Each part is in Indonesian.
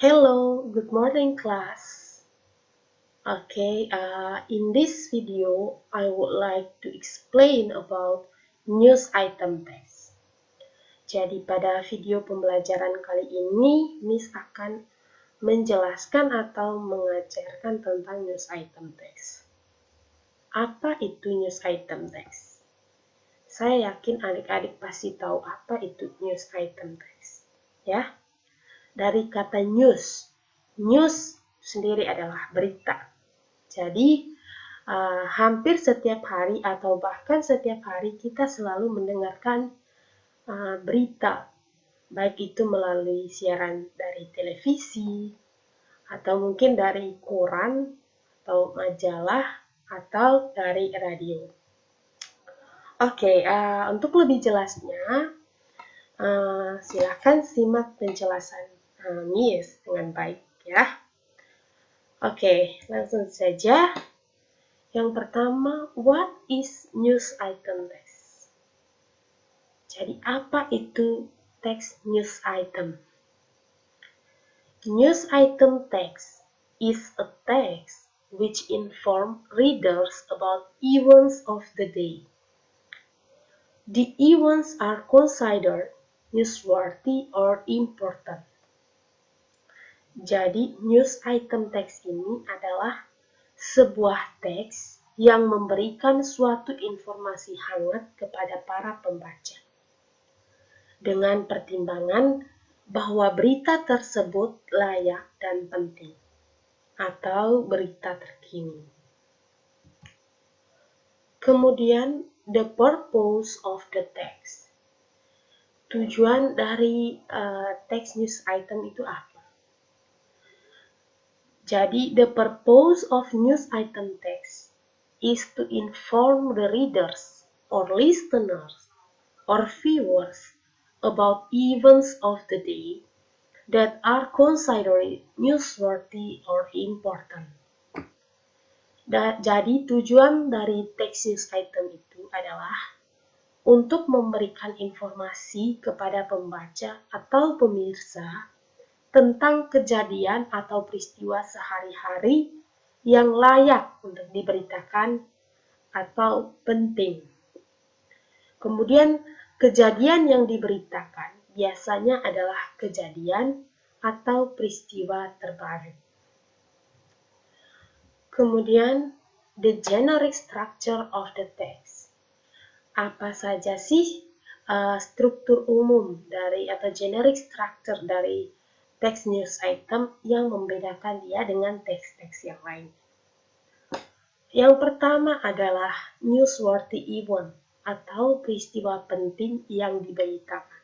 Hello, good morning class. In this video, I would like to explain about news item text. Jadi pada video pembelajaran kali ini, Miss akan menjelaskan atau mengajarkan tentang news item text. Apa itu news item text? Saya yakin adik-adik pasti tahu apa itu news item text. Ya, dari kata news. News sendiri adalah berita. Jadi, hampir setiap hari atau bahkan setiap hari kita selalu mendengarkan berita, baik itu melalui siaran dari televisi, atau mungkin dari koran, atau majalah, atau dari radio. Untuk lebih jelasnya, silakan simak penjelasan Miss dengan baik ya. Langsung saja. Yang pertama, what is news item text? Jadi apa itu teks news item? News item text is a text which inform readers about events of the day. The events are considered newsworthy or important. Jadi, news item text ini adalah sebuah teks yang memberikan suatu informasi hangat kepada para pembaca. Dengan pertimbangan bahwa berita tersebut layak dan penting, atau berita terkini. Kemudian, the purpose of the text. Tujuan dari teks news item itu apa? Jadi, the purpose of news item text is to inform the readers or listeners or viewers about events of the day that are considered newsworthy or important. Jadi, tujuan dari teks news item itu adalah untuk memberikan informasi kepada pembaca atau pemirsa tentang kejadian atau peristiwa sehari-hari yang layak untuk diberitakan atau penting. Kemudian, kejadian yang diberitakan biasanya adalah kejadian atau peristiwa terbaru. Kemudian, the generic structure of the text. Apa saja sih struktur umum dari atau generic structure dari teks news item yang membedakan dia dengan teks-teks yang lain. Yang pertama adalah newsworthy event atau peristiwa penting yang diberitakan.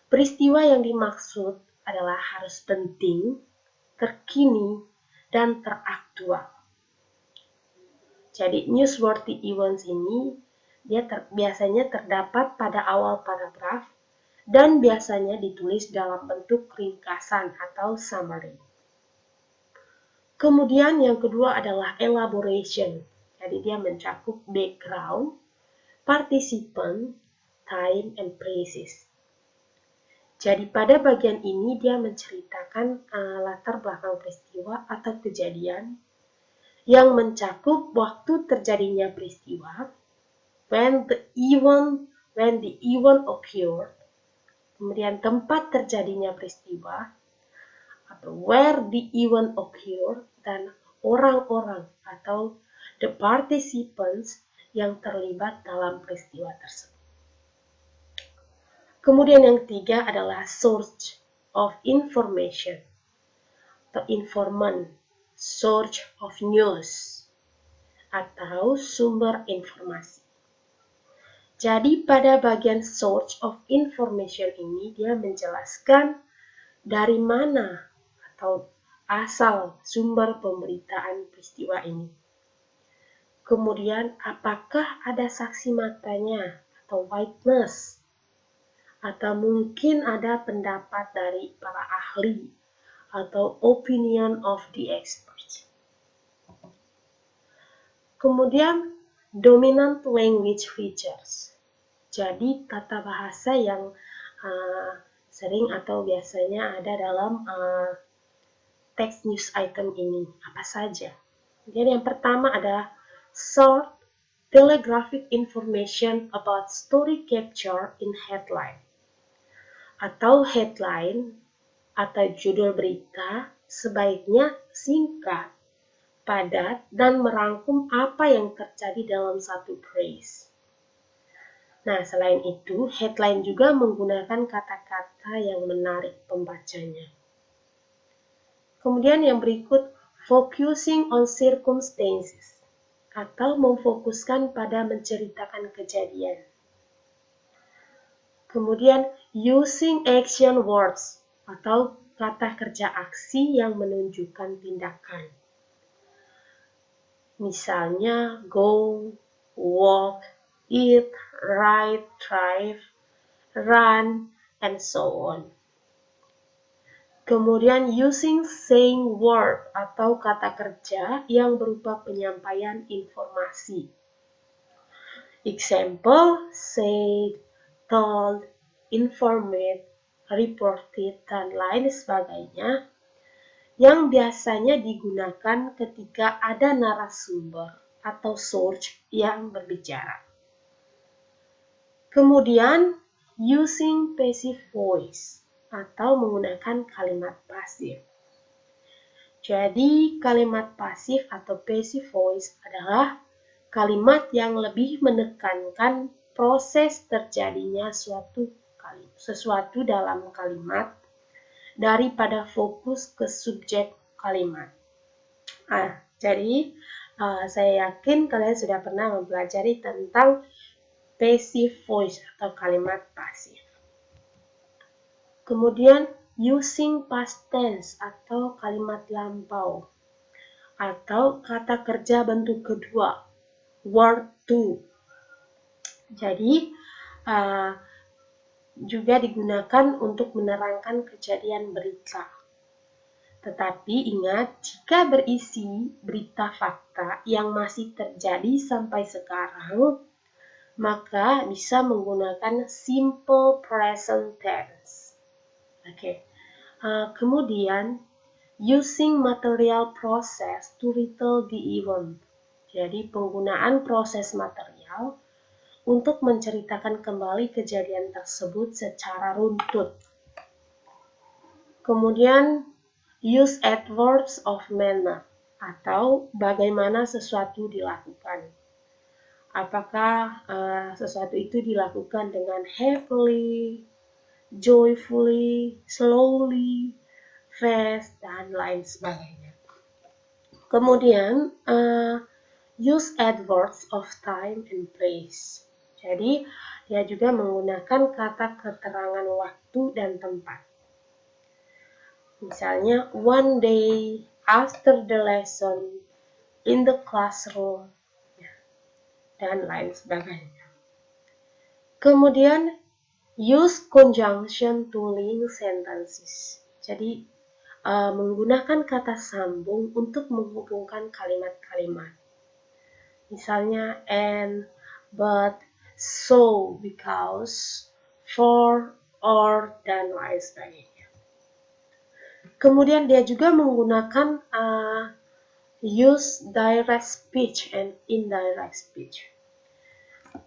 Peristiwa yang dimaksud adalah harus penting, terkini, dan teraktual. Jadi newsworthy events ini dia biasanya terdapat pada awal paragraf dan biasanya ditulis dalam bentuk ringkasan atau summary. Kemudian yang kedua adalah elaboration. Jadi dia mencakup background, participant, time, and places. Jadi pada bagian ini dia menceritakan latar belakang peristiwa atau kejadian yang mencakup waktu terjadinya peristiwa, when the event occurred, kemudian tempat terjadinya peristiwa, atau where the event occurred, dan orang-orang atau the participants yang terlibat dalam peristiwa tersebut. Kemudian yang ketiga adalah source of information atau informant, source of news atau sumber informasi. Jadi pada bagian source of information ini dia menjelaskan dari mana atau asal sumber pemberitaan peristiwa ini. Kemudian apakah ada saksi matanya atau witness, atau mungkin ada pendapat dari para ahli atau opinion of the experts. Kemudian dominant language features. Jadi tata bahasa yang sering atau biasanya ada dalam teks news item ini. Apa saja? Jadi yang pertama ada short telegraphic information about story capture in headline. Atau headline atau judul berita sebaiknya singkat, padat, dan merangkum apa yang terjadi dalam satu phrase. Nah, selain itu, headline juga menggunakan kata-kata yang menarik pembacanya. Kemudian yang berikut, focusing on circumstances, atau memfokuskan pada menceritakan kejadian. Kemudian, using action words, atau kata kerja aksi yang menunjukkan tindakan. Misalnya, go, walk, eat, ride, drive, run, and so on. Kemudian using saying word atau kata kerja yang berupa penyampaian informasi. Example, said, told, informed, reported, dan lain sebagainya yang biasanya digunakan ketika ada narasumber atau source yang berbicara. Kemudian, using passive voice atau menggunakan kalimat pasif. Jadi, kalimat pasif atau passive voice adalah kalimat yang lebih menekankan proses terjadinya sesuatu dalam kalimat daripada fokus ke subjek kalimat. Jadi, saya yakin kalian sudah pernah mempelajari tentang passive voice atau kalimat pasif. Kemudian, using past tense atau kalimat lampau, atau kata kerja bentuk kedua, word to. Jadi, juga digunakan untuk menerangkan kejadian berita. Tetapi ingat, jika berisi berita fakta yang masih terjadi sampai sekarang, maka bisa menggunakan simple present tense. Kemudian, using material process to retell the event. Jadi, penggunaan proses material untuk menceritakan kembali kejadian tersebut secara runtut. Kemudian, use adverbs of manner atau bagaimana sesuatu dilakukan. Apakah sesuatu itu dilakukan dengan happily, joyfully, slowly, fast, dan lain sebagainya. Kemudian, use adverbs of time and place. Jadi, dia juga menggunakan kata keterangan waktu dan tempat. Misalnya, one day after the lesson, in the classroom, dan lain sebagainya. Kemudian, use conjunction to link sentences. Jadi, menggunakan kata sambung untuk menghubungkan kalimat-kalimat. Misalnya, and, but, so, because, for, or, dan lain sebagainya. Kemudian dia juga menggunakan use direct speech and indirect speech.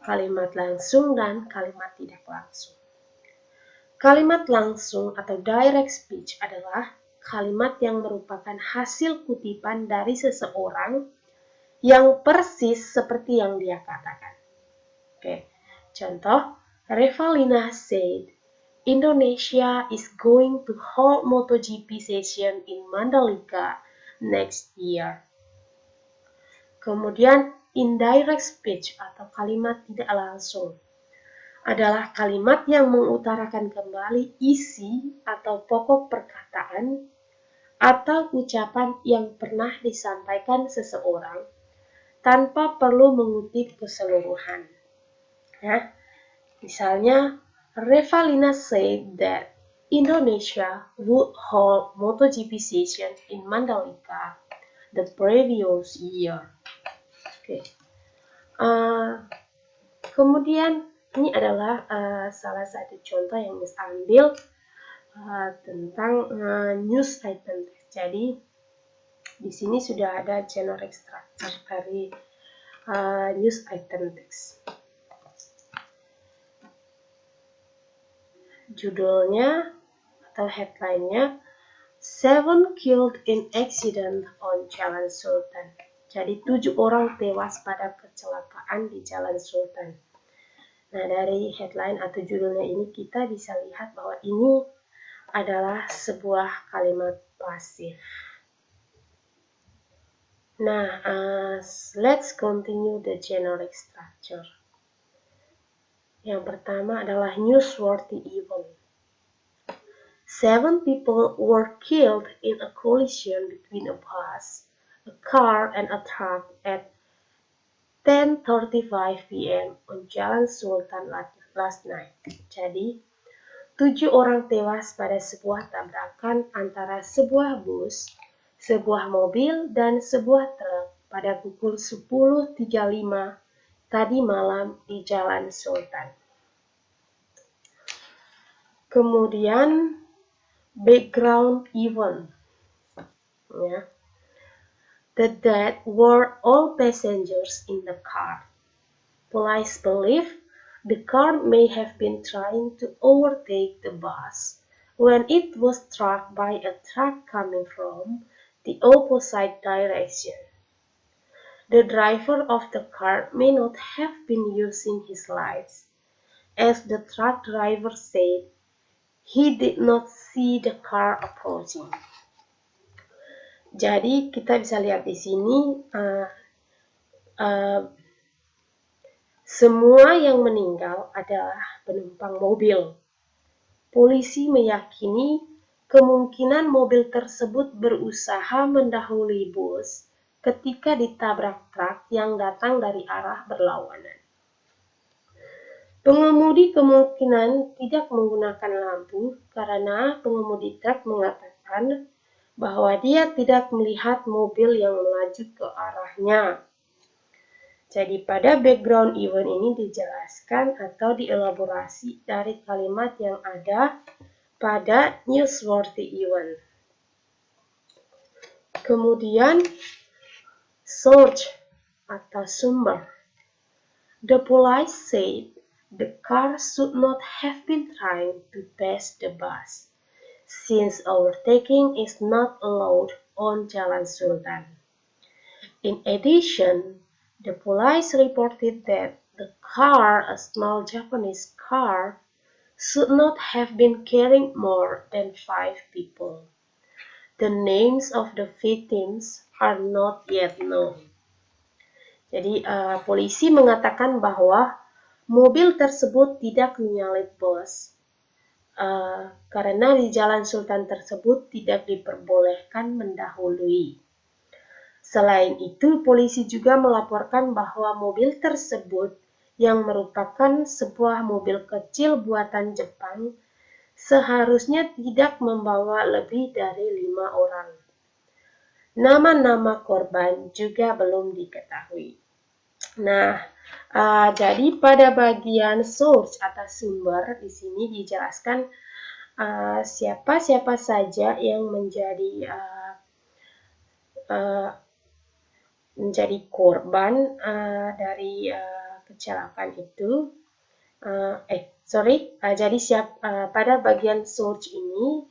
Kalimat langsung dan kalimat tidak langsung. Kalimat langsung atau direct speech adalah kalimat yang merupakan hasil kutipan dari seseorang yang persis seperti yang dia katakan. Contoh, Revalina said, Indonesia is going to hold MotoGP session in Mandalika next year. Kemudian, indirect speech atau kalimat tidak langsung adalah kalimat yang mengutarakan kembali isi atau pokok perkataan atau ucapan yang pernah disampaikan seseorang tanpa perlu mengutip keseluruhan. Misalnya, Revalina said that Indonesia would hold MotoGP session in Mandalika the previous year. Kemudian ini adalah salah satu contoh yang Miss ambil tentang news item text. Jadi di sini sudah ada generic structure dari news item text. Judulnya atau headline-nya 7 killed in accident on Jalan Sultan. Jadi 7 orang tewas pada kecelakaan di Jalan Sultan. Nah, dari headline atau judulnya ini kita bisa lihat bahwa ini adalah sebuah kalimat pasif. Nah, let's continue the generic structure. Yang pertama adalah newsworthy event. 7 people were killed in a collision between a bus, a car, and a truck at 10:35 p.m. on Jalan Sultan last night. Jadi, 7 orang tewas pada sebuah tabrakan antara sebuah bus, sebuah mobil, dan sebuah truk pada pukul 10.35 tadi malam di Jalan Sultan. Kemudian, background event. Ya. The dead were all passengers in the car. Police believe the car may have been trying to overtake the bus when it was struck by a truck coming from the opposite direction. The driver of the car may not have been using his lights, as the truck driver said he did not see the car approaching. Jadi kita bisa lihat di sini semua yang meninggal adalah penumpang mobil. Polisi meyakini kemungkinan mobil tersebut berusaha mendahului bus ketika ditabrak truk yang datang dari arah berlawanan. Pengemudi kemungkinan tidak menggunakan lampu karena pengemudi truk mengatakan bahwa dia tidak melihat mobil yang melaju ke arahnya. Jadi pada background event ini dijelaskan atau dielaborasi dari kalimat yang ada pada newsworthy event. Kemudian source atau sumber. The police said the car should not have been trying to pass the bus, since overtaking is not allowed on Jalan Sultan. In addition, the police reported that the car, a small Japanese car, should not have been carrying more than 5 people. The names of the victims are not yet known. Jadi polisi mengatakan bahwa mobil tersebut tidak menyalip bus karena di Jalan Sultan tersebut tidak diperbolehkan mendahului. Selain itu, polisi juga melaporkan bahwa mobil tersebut yang merupakan sebuah mobil kecil buatan Jepang seharusnya tidak membawa lebih dari 5 orang. Nama-nama korban juga belum diketahui. Nah, jadi pada bagian source atau sumber di sini dijelaskan siapa-siapa saja yang menjadi korban dari kecelakaan itu. Jadi pada bagian source ini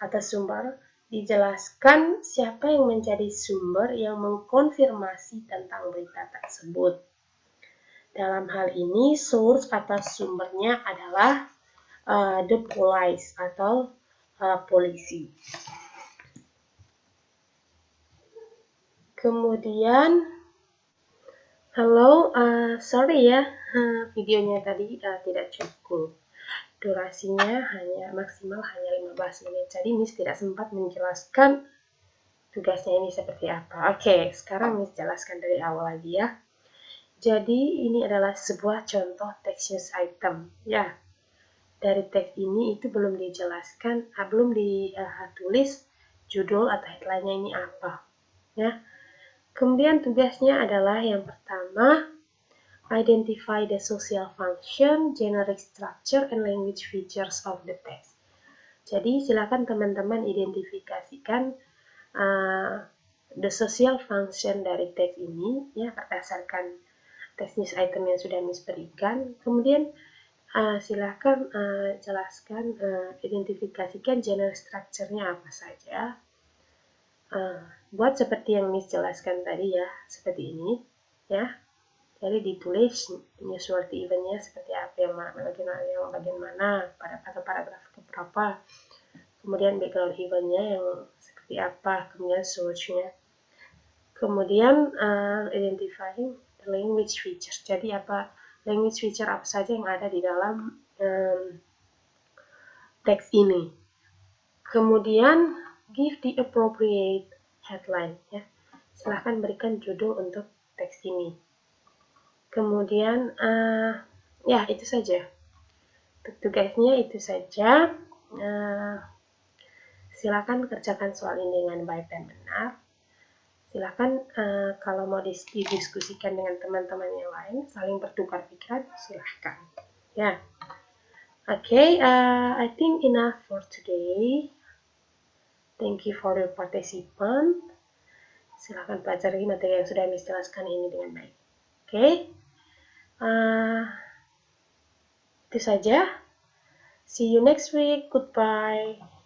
atau sumber dijelaskan siapa yang menjadi sumber yang mengkonfirmasi tentang berita tersebut. Dalam hal ini, source atau sumbernya adalah the police atau polisi. Kemudian, sorry ya, videonya tadi tidak cukup. Durasinya maksimal hanya 15 menit. Jadi Miss tidak sempat menjelaskan tugasnya ini seperti apa. Oke, sekarang Miss jelaskan dari awal lagi ya. Jadi ini adalah sebuah contoh text news item. Ya, dari teks ini itu belum dijelaskan, belum ditulis judul atau headline-nya ini apa. Ya. Kemudian tugasnya adalah yang pertama, identify the social function, generic structure, and language features of the text. Jadi silakan teman-teman identifikasikan the social function dari teks ini ya berdasarkan teks news item yang sudah Miss berikan. Kemudian silakan jelaskan, identifikasikan general structure-nya apa saja. Buat seperti yang Miss jelaskan tadi ya, seperti ini ya. Jadi ditulis newsworthy event-nya seperti apa, yang bagian mana, pada paragraf keberapa, kemudian background event-nya yang seperti apa, kemudian source-nya, kemudian identifying the language features. Jadi apa language feature apa saja yang ada di dalam teks ini. Kemudian give the appropriate headline ya. Silahkan berikan judul untuk teks ini. Kemudian ya itu saja. Tugasnya itu saja. Silakan kerjakan soal ini dengan baik dan benar. Silakan kalau mau didiskusikan dengan teman-teman yang lain, saling bertukar pikiran, silahkan. Ya. Okay, I think enough for today. Thank you for your participant. Silakan pelajari materi yang sudah Miss jelaskan ini dengan baik. Okay. Itu saja. See you next week. Goodbye.